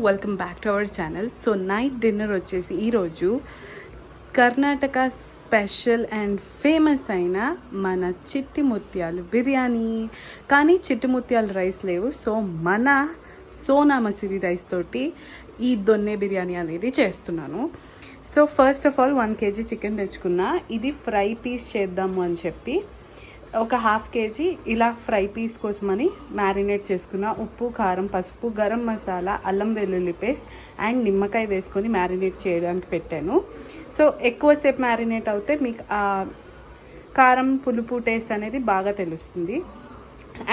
Welcome back to our channel. So night dinner వచ్చేసి ఈరోజు Karnataka special and famous అయిన మన చిట్టి ముత్యాలు బిర్యానీ. కానీ చిట్టి ముత్యాలు రైస్ లేవు, సో మన సోనా మసూరి రైస్ తోటి ఈ దొన్నె బిర్యానీ అనేది చేస్తున్నాను. So first of all 1 kg chicken తెచ్చుకున్నా. ఇది ఫ్రై పీస్ చేద్దాము అని చెప్పి ఒక 1/2 kg ఇలా ఫ్రై పీస్ కోసమని మ్యారినేట్ చేసుకున్న. ఉప్పు, కారం, పసుపు, గరం మసాలా, అల్లం వెల్లుల్లి పేస్ట్ అండ్ నిమ్మకాయ వేసుకొని మ్యారినేట్ చేయడానికి పెట్టాను. సో ఎక్కువసేపు మ్యారినేట్ అవుతే మీకు ఆ కారం, పులుపు టేస్ట్ అనేది బాగా తెలుస్తుంది.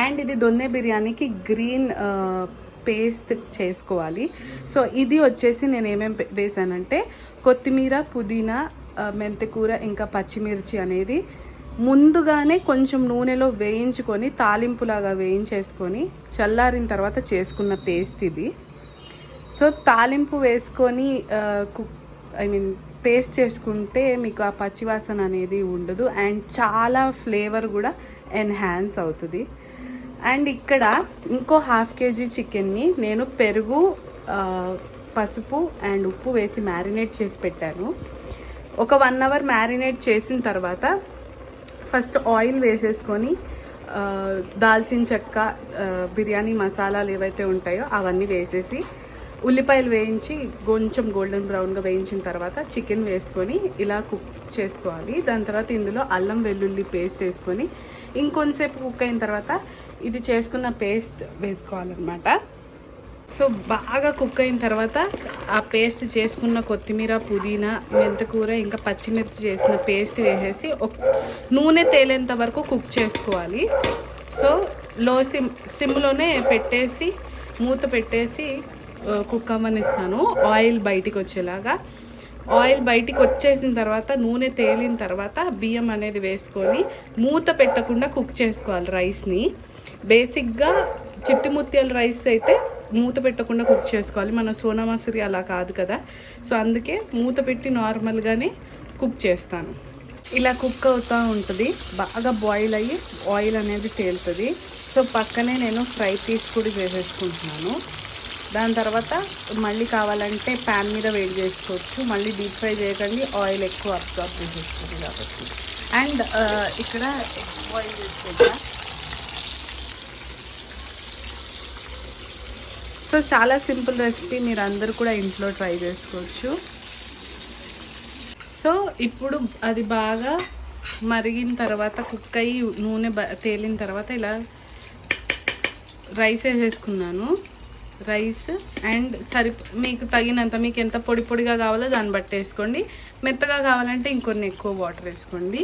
అండ్ ఇది దొన్నె బిర్యానీకి గ్రీన్ పేస్ట్ చేసుకోవాలి. సో ఇది వచ్చేసి నేను ఏమేమి వేసానంటే కొత్తిమీర, పుదీనా, మెంతికూర ఇంకా పచ్చిమిర్చి అనేది ముందుగానే కొంచెం నూనెలో వేయించుకొని తాలింపులాగా వేయించేసుకొని చల్లారిన తర్వాత చేసుకున్న పేస్ట్ ఇది. సో తాలింపు వేసుకొని పేస్ట్ చేసుకుంటే మీకు ఆ పచ్చివాసన అనేది ఉండదు అండ్ చాలా ఫ్లేవర్ కూడా ఎన్హాన్స్ అవుతుంది. అండ్ ఇక్కడ ఇంకో 1/2 kg చికెన్ని నేను పెరుగు, పసుపు అండ్ ఉప్పు వేసి మ్యారినేట్ చేసి పెట్టాను. ఒక 1 hour మ్యారినేట్ చేసిన తర్వాత ఫస్ట్ ఆయిల్ వేసేసుకొని దాల్చిన చెక్క, బిర్యానీ మసాలాలు ఏవైతే ఉంటాయో అవన్నీ వేసేసి ఉల్లిపాయలు వేయించి కొంచెం గోల్డెన్ బ్రౌన్గా వేయించిన తర్వాత చికెన్ వేసుకొని ఇలా కుక్ చేసుకోవాలి. దాని తర్వాత ఇందులో అల్లం వెల్లుల్లి పేస్ట్ వేసుకొని ఇంకొంతసేపు కుక్ అయిన తర్వాత ఇది చేసుకున్న పేస్ట్ వేసుకోవాలన్నమాట. సో బాగా కుక్ అయిన తర్వాత ఆ పేస్ట్ చేసుకున్న కొత్తిమీర, పుదీనా, మెంతికూర ఇంకా పచ్చిమిర్చి చేసిన పేస్ట్ వేసేసి నూనె తేలేంత వరకు కుక్ చేసుకోవాలి. సో సిమ్లోనే పెట్టేసి మూత పెట్టేసి కుక్ అవ్వనిస్తాను ఆయిల్ బయటికి వచ్చేలాగా. ఆయిల్ బయటికి వచ్చేసిన తర్వాత నూనె తేలిన తర్వాత బియ్యం అనేది వేసుకొని మూత పెట్టకుండా కుక్ చేసుకోవాలి రైస్ని. బేసిక్గా చిట్టి ముత్యాల రైస్ అయితే మూత పెట్టకుండా కుక్ చేసుకోవాలి, మన సోనా మసూరి అలా కాదు కదా. సో అందుకే మూత పెట్టి నార్మల్గానే కుక్ చేస్తాను. ఇలా కుక్ అవుతూ ఉంటుంది, బాగా బాయిల్ అయ్యి ఆయిల్ అనేది తేలుతుంది. సో పక్కనే నేను ఫ్రై పీస్ కూడా చేసేసుకుంటున్నాను. దాని తర్వాత మళ్ళీ కావాలంటే ప్యాన్ మీద వేడి చేసుకోవచ్చు, మళ్ళీ డీప్ ఫ్రై చేయకండి, ఆయిల్ ఎక్కువ అబ్జార్బ్ చేసేస్తుంది కాబట్టి. అండ్ ఇక్కడ బాయిల్ చేసుకుంటా. సో చాలా సింపుల్ రెసిపీ, మీరు అందరూ కూడా ఇంట్లో ట్రై చేసుకోవచ్చు. సో ఇప్పుడు అది బాగా మరిగిన తర్వాత కుక్ అయ్యి నూనె తేలిన తర్వాత ఇలా రైస్ వేసేసుకున్నాను. రైస్ అండ్ మీకు తగినంత, మీకు ఎంత పొడి పొడిగా కావాలో దాన్ని బట్టి వేసుకోండి. మెత్తగా కావాలంటే ఇంకొన్ని ఎక్కువ వాటర్ వేసుకోండి.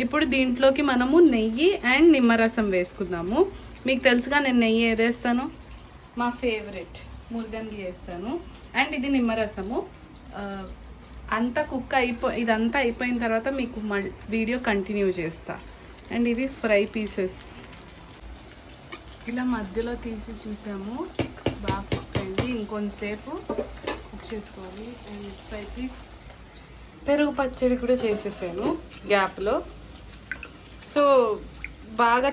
ఇప్పుడు దీంట్లోకి మనము నెయ్యి అండ్ నిమ్మరసం వేసుకుందాము. మీకు తెలుసుగా నేను నెయ్యి ఏదేస్తాను, మా ఫేవరెట్ ముల్గంగి వేస్తాను. అండ్ ఇది నిమ్మరసము. అంతా కుక్ ఇదంతా అయిపోయిన తర్వాత మీకు వీడియో కంటిన్యూ చేస్తా. అండ్ ఇది ఫ్రై పీసెస్ ఇలా మధ్యలో తీసి చూసాము, బాగా కుక్ అయింది. ఇంకొంతసేపు కుక్ చేసుకోవాలి. అండ్ ఫ్రై పీస్, పెరుగు పచ్చడి కూడా చేసేసాను గ్యాప్లో. సో బాగా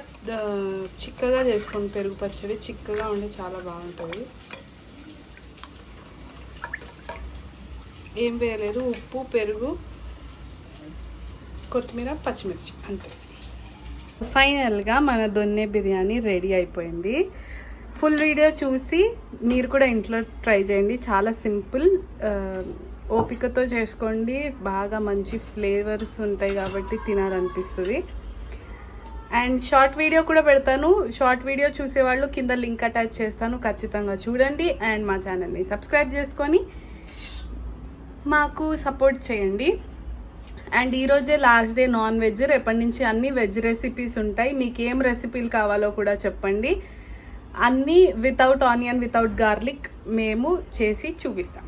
చిక్కగా చేసుకోండి పెరుగు పచ్చడి, చిక్కగా ఉండి చాలా బాగుంటుంది. ఏం వేయలేదు, ఉప్పు, పెరుగు, కొత్తిమీర, పచ్చిమిర్చి, అంతే. ఫైనల్గా మన దొన్నె బిర్యానీ రెడీ అయిపోయింది. ఫుల్ వీడియో చూసి మీరు కూడా ఇంట్లో ట్రై చేయండి. చాలా సింపుల్, ఓపికతో చేసుకోండి. బాగా మంచి ఫ్లేవర్స్ ఉంటాయి కాబట్టి తినాలనిపిస్తుంది. అండ్ షార్ట్ వీడియో కూడా పెడతాను. షార్ట్ వీడియో చూసేవాళ్ళు కింద లింక్ అటాచ్ చేస్తాను, ఖచ్చితంగా చూడండి. అండ్ మా ఛానల్ని సబ్స్క్రైబ్ చేసుకొని మాకు సపోర్ట్ చేయండి. అండ్ ఈరోజే లాస్ట్ డే నాన్ వెజ్, రేపటి నుంచి అన్ని వెజ్ రెసిపీస్ ఉంటాయి. మీకు ఏం రెసిపీలు కావాలో కూడా చెప్పండి. అన్నీ వితౌట్ ఆనియన్, వితౌట్ గార్లిక్ మేము చేసి చూపిస్తాం.